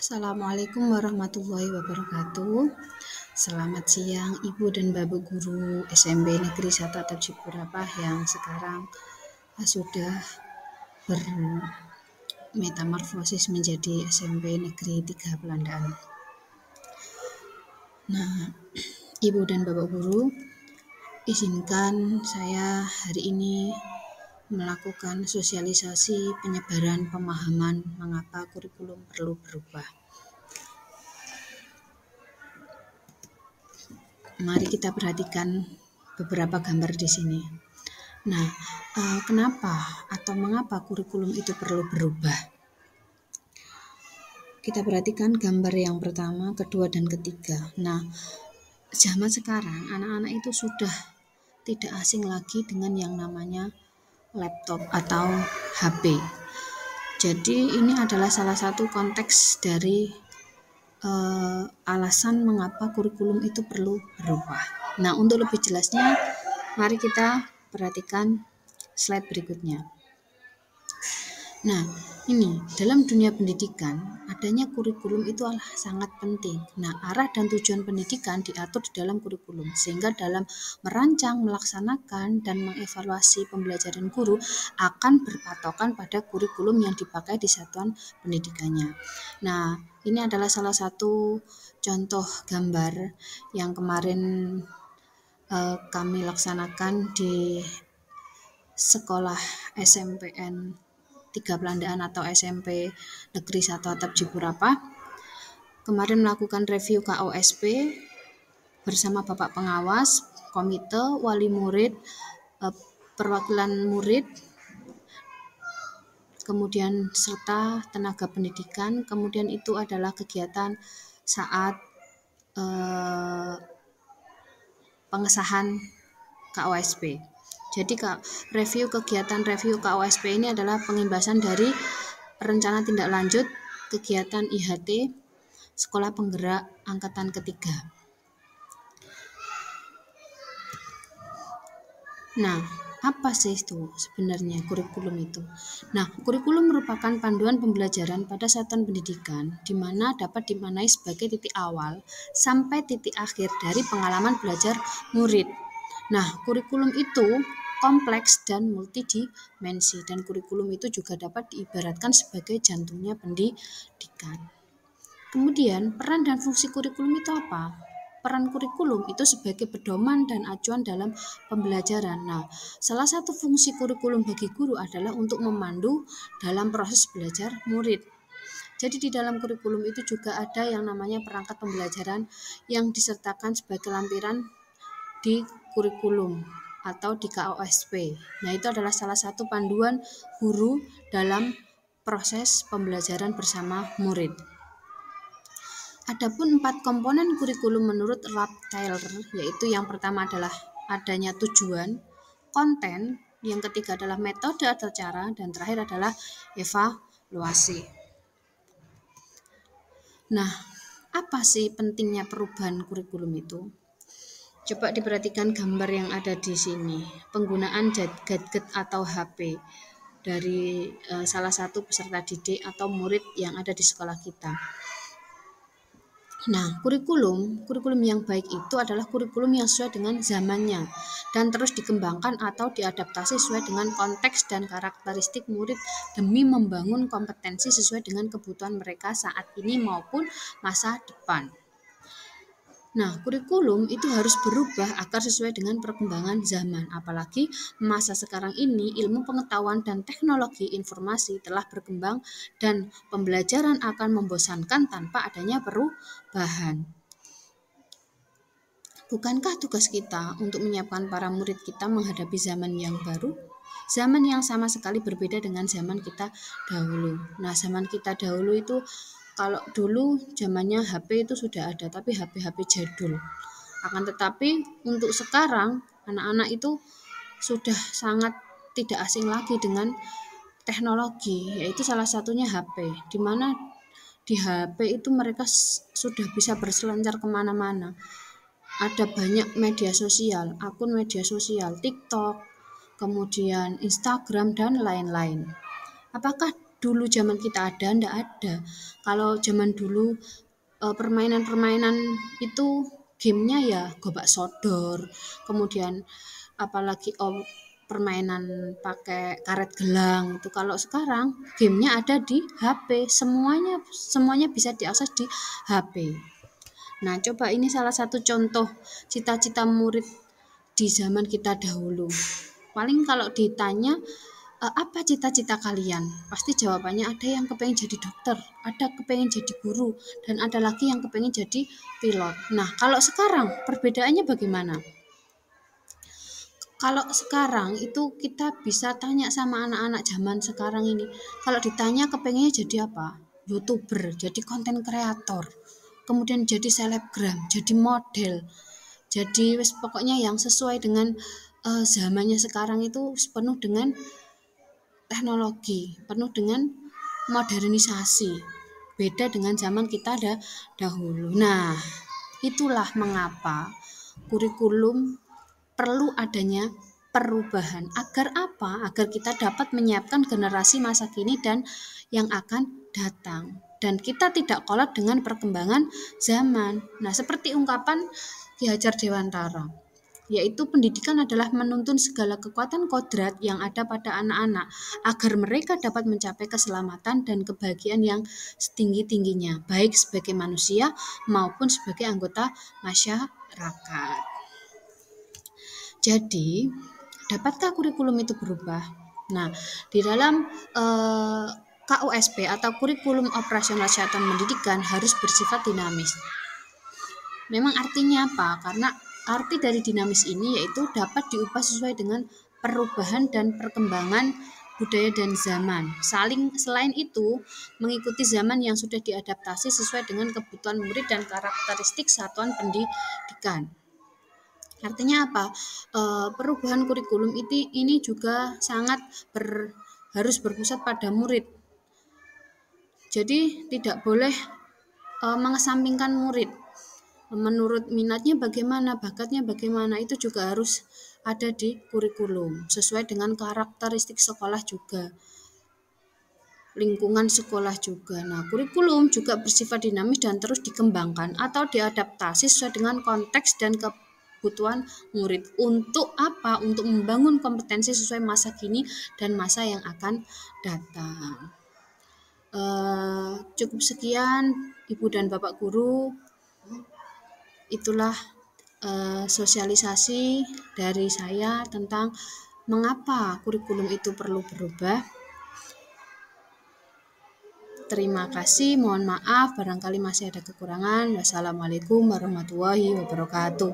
Assalamualaikum warahmatullahi wabarakatuh. Selamat siang Ibu dan Bapak Guru SMP Negeri 1 Atap Ciburapah yang sekarang sudah bermetamorfosis menjadi SMP Negeri 3 Pelandaan. Nah, Ibu dan Bapak Guru, izinkan saya hari ini melakukan sosialisasi penyebaran pemahaman mengapa kurikulum perlu berubah. Mari kita perhatikan beberapa gambar di sini. Nah, kenapa atau mengapa kurikulum itu perlu berubah? Kita perhatikan gambar yang pertama, kedua, dan ketiga. Nah, zaman sekarang anak-anak itu sudah tidak asing lagi dengan yang namanya laptop atau HP. Jadi ini adalah salah satu konteks dari alasan mengapa kurikulum itu perlu berubah. Nah, untuk lebih jelasnya, mari kita perhatikan slide berikutnya. Nah, ini dalam dunia pendidikan, adanya kurikulum itu sangat penting. Nah, arah dan tujuan pendidikan diatur di dalam kurikulum, sehingga dalam merancang, melaksanakan, dan mengevaluasi pembelajaran guru akan berpatokan pada kurikulum yang dipakai di satuan pendidikannya. Nah, ini adalah salah satu contoh gambar yang kemarin kami laksanakan di sekolah SMPN 3 Pelandaan atau SMP Negeri 1 Atap Ciburapah. Kemarin melakukan review KOSP bersama Bapak Pengawas, komite, wali murid, perwakilan murid, kemudian serta tenaga pendidikan. Kemudian itu adalah kegiatan saat pengesahan KOSP. Jadi kegiatan review KOSP ini adalah pengimbasan dari rencana tindak lanjut kegiatan IHT Sekolah Penggerak Angkatan Ketiga. Nah, apa sih itu sebenarnya kurikulum itu? Nah, kurikulum merupakan panduan pembelajaran pada satuan pendidikan di mana dapat dimaknai sebagai titik awal sampai titik akhir dari pengalaman belajar murid. Nah, kurikulum itu kompleks dan multidimensi, dan kurikulum itu juga dapat diibaratkan sebagai jantungnya pendidikan. Kemudian, peran dan fungsi kurikulum itu apa? Peran kurikulum itu sebagai pedoman dan acuan dalam pembelajaran. Nah, salah satu fungsi kurikulum bagi guru adalah untuk memandu dalam proses belajar murid. Jadi di dalam kurikulum itu juga ada yang namanya perangkat pembelajaran yang disertakan sebagai lampiran di kurikulum atau di KOSP. Nah, itu adalah salah satu panduan guru dalam proses pembelajaran bersama murid. Adapun 4 komponen kurikulum menurut Ralph Taylor, yaitu yang pertama adalah adanya tujuan, konten, yang ketiga adalah metode atau cara, dan terakhir adalah evaluasi. Nah, apa sih pentingnya perubahan kurikulum itu? Coba diperhatikan gambar yang ada di sini. Penggunaan gadget atau HP dari salah satu peserta didik atau murid yang ada di sekolah kita. Nah, kurikulum yang baik itu adalah kurikulum yang sesuai dengan zamannya dan terus dikembangkan atau diadaptasi sesuai dengan konteks dan karakteristik murid demi membangun kompetensi sesuai dengan kebutuhan mereka saat ini maupun masa depan. Nah, kurikulum itu harus berubah agar sesuai dengan perkembangan zaman. Apalagi masa sekarang ini ilmu pengetahuan dan teknologi informasi telah berkembang dan pembelajaran akan membosankan tanpa adanya perubahan. Bukankah tugas kita untuk menyiapkan para murid kita menghadapi zaman yang baru? Zaman yang sama sekali berbeda dengan zaman kita dahulu. Nah, zaman kita dahulu itu kalau dulu zamannya HP itu sudah ada, tapi HP jadul. Akan tetapi untuk sekarang anak-anak itu sudah sangat tidak asing lagi dengan teknologi, yaitu salah satunya HP, di mana di HP itu mereka sudah bisa berselancar kemana-mana. Ada banyak media sosial, akun media sosial, TikTok, kemudian Instagram, dan lain-lain. Apakah dulu zaman kita ada, ndak ada. Kalau zaman dulu permainan-permainan itu gamenya ya gobak sodor, kemudian apalagi permainan pakai karet gelang itu. Kalau sekarang gamenya ada di HP, semuanya bisa diakses di HP. Nah, coba ini salah satu contoh cita-cita murid di zaman kita dahulu. Paling kalau ditanya apa cita-cita kalian? Pasti jawabannya ada yang kepengen jadi dokter, ada kepengen jadi guru, dan ada lagi yang kepengen jadi pilot. Nah, kalau sekarang perbedaannya bagaimana? Kalau sekarang itu kita bisa tanya sama anak-anak zaman sekarang ini. Kalau ditanya kepengennya jadi apa? YouTuber, jadi konten kreator, kemudian jadi selebgram, jadi model, jadi pokoknya yang sesuai dengan zamannya sekarang itu penuh dengan teknologi, penuh dengan modernisasi. Beda dengan zaman kita dahulu. Nah, itulah mengapa kurikulum perlu adanya perubahan. Agar apa? Agar kita dapat menyiapkan generasi masa kini dan yang akan datang. Dan kita tidak kolot dengan perkembangan zaman. Nah, seperti ungkapan Ki Hajar Dewantara, yaitu pendidikan adalah menuntun segala kekuatan kodrat yang ada pada anak-anak agar mereka dapat mencapai keselamatan dan kebahagiaan yang setinggi-tingginya, baik sebagai manusia maupun sebagai anggota masyarakat. Jadi, dapatkah kurikulum itu berubah? Nah, di dalam KUSP atau kurikulum operasional satuan pendidikan harus bersifat dinamis. Memang artinya apa? Karena arti dari dinamis ini yaitu dapat diubah sesuai dengan perubahan dan perkembangan budaya dan zaman. Selain itu, mengikuti zaman yang sudah diadaptasi sesuai dengan kebutuhan murid dan karakteristik satuan pendidikan. Artinya apa? Perubahan kurikulum ini juga sangat harus berpusat pada murid. Jadi tidak boleh mengesampingkan murid. Menurut minatnya bagaimana, bakatnya bagaimana, itu juga harus ada di kurikulum sesuai dengan karakteristik sekolah juga, lingkungan sekolah juga. Nah, kurikulum juga bersifat dinamis dan terus dikembangkan atau diadaptasi sesuai dengan konteks dan kebutuhan murid. Untuk apa? Untuk membangun kompetensi sesuai masa kini dan masa yang akan datang. Cukup sekian Ibu dan Bapak Guru. Itulah sosialisasi dari saya tentang mengapa kurikulum itu perlu berubah. Terima kasih, mohon maaf barangkali masih ada kekurangan. Wassalamualaikum warahmatullahi wabarakatuh.